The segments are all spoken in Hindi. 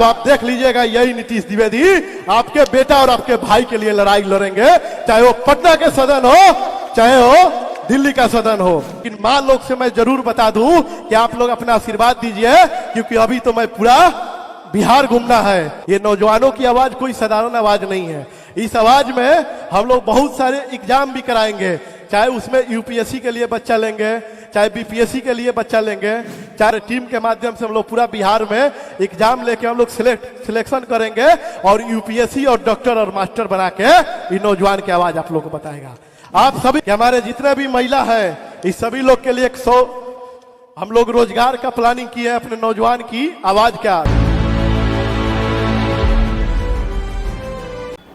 तो आप देख लीजिएगा यही नीतीश द्विवेदी आपके बेटा और आपके भाई के लिए लड़ाई लड़ेंगे, चाहे वो पटना के सदन हो चाहे वो दिल्ली का सदन हो। लेकिन मां लोग से मैं जरूर बता दूं कि आप लोग अपना आशीर्वाद दीजिए, क्योंकि अभी तो मैं पूरा बिहार घूमना है। ये नौजवानों की आवाज कोई साधारण आवाज नहीं है। इस आवाज में हम लोग बहुत सारे एग्जाम भी कराएंगे, चाहे उसमें यूपीएससी के लिए बच्चा लेंगे, चाहे बीपीएससी के लिए बच्चा लेंगे, चाहे टीम के माध्यम से हम लोग पूरा बिहार में एग्जाम लेके हम लोग सिलेक्शन करेंगे और यूपीएससी और डॉक्टर और मास्टर बना के ये नौजवान की आवाज आप लोग को बताएगा। आप सभी हमारे जितने भी महिला है इस सभी लोग के लिए 100 हम लोग रोजगार का प्लानिंग किए हैं अपने नौजवान की आवाज क्या।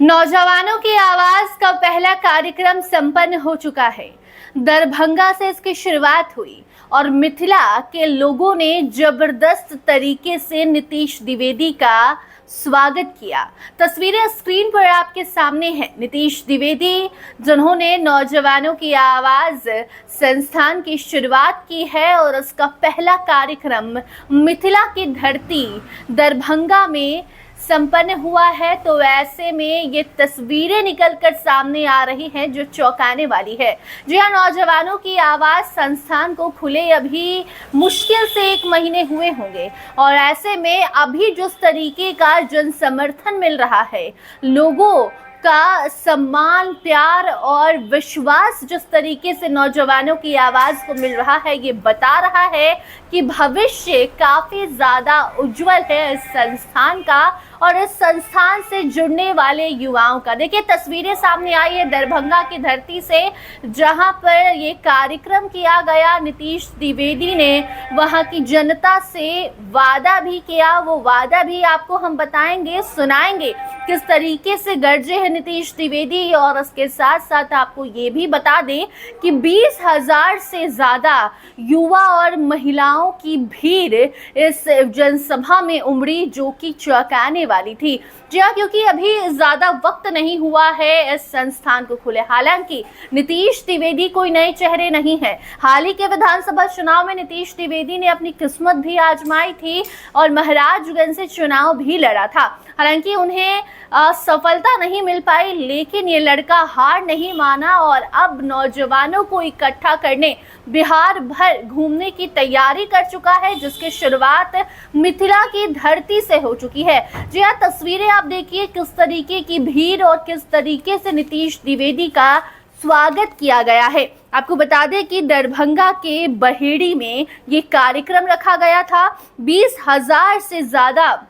नौजवानों की आवाज का पहला कार्यक्रम संपन्न हो चुका है। दरभंगा से इसकी शुरुआत हुई और मिथिला के लोगों ने जबरदस्त तरीके से नीतीश द्विवेदी का स्वागत किया। तस्वीरें स्क्रीन पर आपके सामने हैं। नीतीश द्विवेदी जिन्होंने नौजवानों की आवाज संस्थान की शुरुआत की है और उसका पहला कार्यक्रम मिथिला की धरती दरभंगा में संपन्न हुआ है, तो ऐसे में ये तस्वीरें निकलकर सामने आ रही हैं जो चौंकाने वाली है। जी हाँ, नौजवानों की आवाज संस्थान को खुले अभी मुश्किल से 1 महीने हुए होंगे और ऐसे में अभी जिस तरीके का जन समर्थन मिल रहा है, लोगों का सम्मान, प्यार और विश्वास जिस तरीके से नौजवानों की आवाज को मिल रहा है, ये बता रहा है कि भविष्य काफी ज्यादा उज्जवल है इस संस्थान का और इस संस्थान से जुड़ने वाले युवाओं का। देखिए तस्वीरें सामने आई है दरभंगा की धरती से, जहां पर ये कार्यक्रम किया गया। नीतीश द्विवेदी ने वहां की जनता से वादा भी किया, वो वादा भी आपको हम बताएंगे, सुनाएंगे किस तरीके से गरजे हैं नीतीश द्विवेदी। और उसके साथ साथ आपको ये भी बता दें कि 20,000 से ज्यादा युवा और महिलाओं की भीड़ इस जनसभा में उमड़ी, जो कि चौंकाने वाली थी। जी हाँ, क्योंकि अभी ज्यादा वक्त नहीं हुआ है इस संस्थान को खुले। हालांकि नीतीश द्विवेदी कोई नए चेहरे नहीं है। हाल ही के विधानसभा चुनाव में नीतीश द्विवेदी ने अपनी किस्मत भी आजमाई थी और महाराजगंज से चुनाव भी लड़ा था। हालांकि उन्हें सफलता नहीं मिल पाई, लेकिन ये लड़का हार नहीं माना और अब नौजवानों को इकट्ठा करने बिहार भर घूमने की तैयारी कर चुका है, जिसकी शुरुआत मिथिला की धरती से हो चुकी है। जी हाँ, तस्वीरें आप देखिए किस तरीके की भीड़ और किस तरीके से नीतीश द्विवेदी का स्वागत किया गया है। आपको बता दें कि दरभंगा के बहेड़ी में ये कार्यक्रम रखा गया था। 20,000 से ज्यादा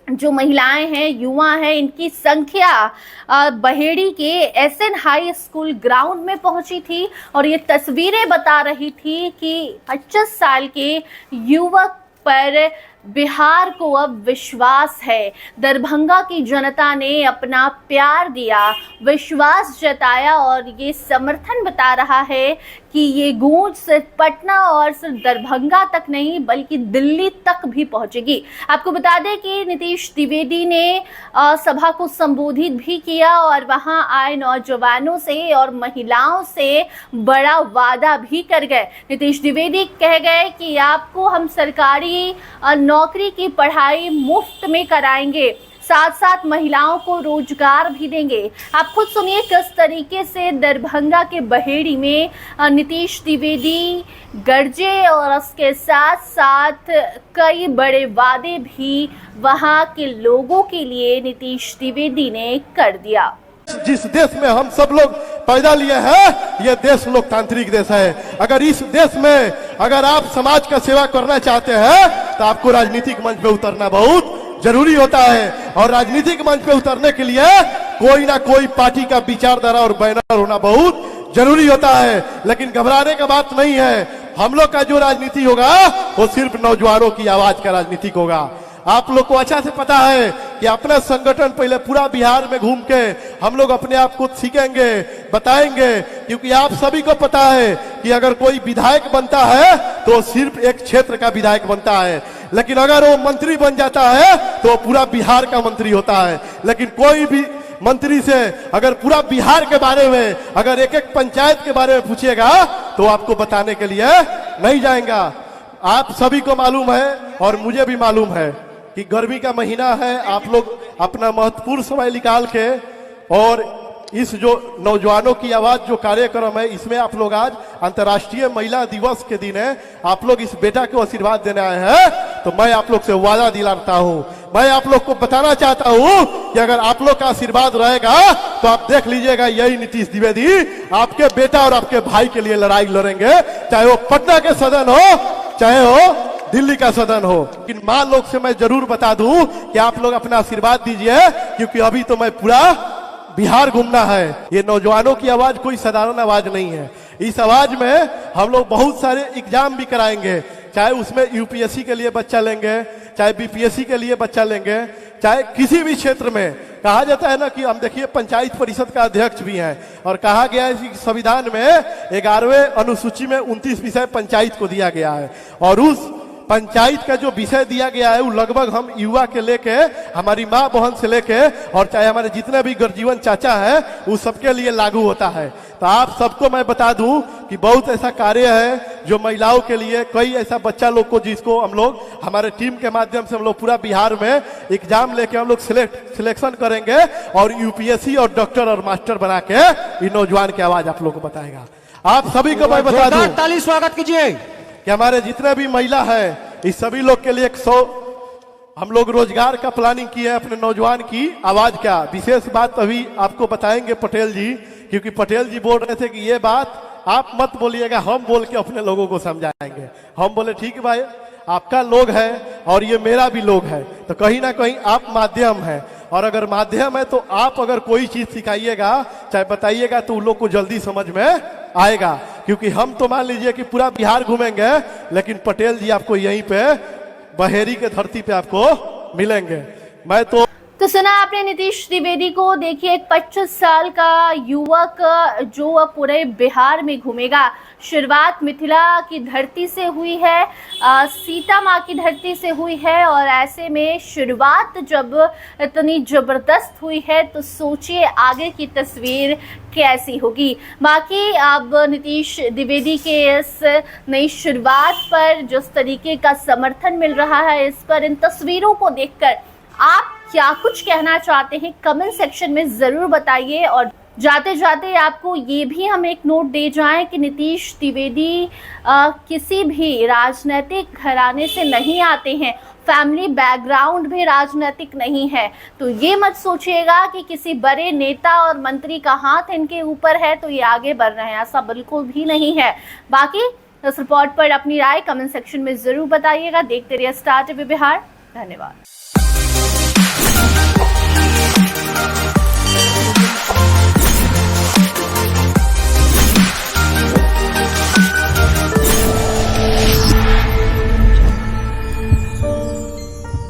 जो महिलाएं हैं, युवा हैं, इनकी संख्या बहेड़ी के एसएन हाई स्कूल ग्राउंड में पहुंची थी और ये तस्वीरें बता रही थी कि 25 साल के युवक पर बिहार को अब विश्वास है। दरभंगा की जनता ने अपना प्यार दिया, विश्वास जताया और ये समर्थन बता रहा है कि ये गूंज सिर्फ पटना और सिर्फ दरभंगा तक नहीं बल्कि दिल्ली तक भी पहुंचेगी। आपको बता दें कि नीतीश द्विवेदी ने सभा को संबोधित भी किया और वहां आए नौजवानों से और महिलाओं से बड़ा वादा भी कर गए। नीतीश द्विवेदी कह गए कि आपको हम सरकारी नौकरी की पढ़ाई मुफ्त में कराएंगे, साथ साथ महिलाओं को रोजगार भी देंगे। आप खुद सुनिए किस तरीके से दरभंगा के बहेड़ी में नीतीश द्विवेदी गरजे और उसके साथ साथ कई बड़े वादे भी वहां के लोगों के लिए नीतीश द्विवेदी ने कर दिया। जिस देश में हम सब लोग पैदा लिए हैं, ये देश लोकतांत्रिक देश है। अगर इस देश में अगर आप समाज का सेवा करना चाहते हैं तो आपको राजनीतिक मंच पे उतरना बहुत जरूरी होता है और राजनीतिक मंच पे उतरने के लिए कोई ना कोई पार्टी का विचारधारा और बैनर होना बहुत जरूरी होता है। लेकिन घबराने का बात नहीं है। हम लोग का जो राजनीति होगा वो सिर्फ नौजवानों की आवाज का राजनीतिक होगा। आप लोग को अच्छा से पता है कि अपना संगठन पहले पूरा बिहार में घूम के हम लोग अपने आप को सीखेंगे, बताएंगे, क्योंकि आप सभी को पता है कि अगर कोई विधायक बनता है तो सिर्फ एक क्षेत्र का विधायक बनता है, लेकिन अगर वो मंत्री बन जाता है तो वो पूरा बिहार का मंत्री होता है। लेकिन कोई भी मंत्री से अगर पूरा बिहार के बारे में, अगर एक एक पंचायत के बारे में पूछिएगा तो आपको बताने के लिए नहीं जाएगा। आप सभी को मालूम है और मुझे भी मालूम है कि गर्मी का महीना है, आप लोग अपना महत्वपूर्ण समय निकाल के और इस जो नौजवानों की आवाज जो कार्यक्रम है, इसमें आप लोग आज अंतर्राष्ट्रीय महिला दिवस के दिन है, आप लोग इस बेटा को आशीर्वाद देने आए हैं। तो मैं आप लोग से वादा दिलाता हूं, मैं आप लोग को बताना चाहता हूं कि अगर आप लोग का आशीर्वाद रहेगा तो आप देख लीजिएगा, यही नीतीश द्विवेदी आपके बेटा और आपके भाई के लिए लड़ाई लड़ेंगे, चाहे वो पटना के सदन हो चाहे हो दिल्ली का सदन हो। लेकिन मां लोग से मैं जरूर बता दूं कि आप लोग अपना आशीर्वाद दीजिए, क्योंकि अभी तो मैं पूरा बिहार घूमना है। ये नौजवानों की आवाज कोई साधारण आवाज नहीं है। इस आवाज में हम लोग बहुत सारे एग्जाम भी कराएंगे, चाहे उसमें यूपीएससी के लिए बच्चा लेंगे, चाहे बीपीएससी के लिए बच्चा लेंगे, चाहे किसी भी क्षेत्र में। कहा जाता है ना कि हम देखिए पंचायत परिषद का अध्यक्ष भी हैं, और कहा गया है कि संविधान में 11वें अनुसूची में 29 विषय पंचायत को दिया गया है, और उस पंचायत का जो विषय दिया गया है वो लगभग हम युवा के लेके, हमारी माँ बहन से लेके, और चाहे हमारे जितने भी गर्जीवन चाचा है वो सबके लिए लागू होता है। तो आप सबको मैं बता दूं कि बहुत ऐसा कार्य है जो महिलाओं के लिए, कई ऐसा बच्चा लोग को जिसको हम लोग हमारे टीम के माध्यम से हम लोग पूरा बिहार में एग्जाम लेके हम लोग सिलेक्शन करेंगे, और यूपीएससी और डॉक्टर और मास्टर बना के ये नौजवान की आवाज आप लोग को बताएगा। आप सभी को मैं बता दूं, ताली स्वागत कीजिए कि हमारे जितने भी महिला है इस सभी लोग के लिए 100 हम लोग रोजगार का प्लानिंग किए हैं अपने नौजवान की आवाज का। विशेष बात अभी आपको बताएंगे पटेल जी, क्योंकि पटेल जी बोल रहे थे कि ये बात आप मत बोलिएगा, हम बोल के अपने लोगों को समझाएंगे। हम बोले ठीक है भाई, आपका लोग है और ये मेरा भी लोग है, तो कहीं ना कहीं आप माध्यम है, और अगर माध्यम है तो आप अगर कोई चीज सिखाइएगा चाहे बताइएगा तो उन लोग को जल्दी समझ में आएगा। क्योंकि हम तो मान लीजिए कि पूरा बिहार घूमेंगे, लेकिन पटेल जी आपको यहीं पे बहेरी के धरती पे आपको मिलेंगे। मैं तो सुना आपने नीतीश द्विवेदी को। देखिए, एक 25 साल का युवक जो पूरे बिहार में घूमेगा। शुरुआत मिथिला की धरती से हुई है, सीता माँ की धरती से हुई है, और ऐसे में शुरुआत जब इतनी जबरदस्त हुई है तो सोचिए आगे की तस्वीर कैसी होगी। बाकी अब नीतीश द्विवेदी के इस नई शुरुआत पर जिस तरीके का समर्थन मिल रहा है, इस पर, इन तस्वीरों को देखकर आप क्या कुछ कहना चाहते हैं कमेंट सेक्शन में जरूर बताइए। और जाते जाते आपको ये भी हम एक नोट दे जाएं कि नीतीश द्विवेदी किसी भी राजनीतिक घराने से नहीं आते हैं, फैमिली बैकग्राउंड भी राजनीतिक नहीं है। तो ये मत सोचिएगा कि किसी बड़े नेता और मंत्री का हाथ इनके ऊपर है तो ये आगे बढ़ रहे हैं, ऐसा बिल्कुल भी नहीं है। बाकी इस रिपोर्ट पर अपनी राय कमेंट सेक्शन में जरूर बताइएगा। देखते रहिए स्टार टीवी बिहार। धन्यवाद।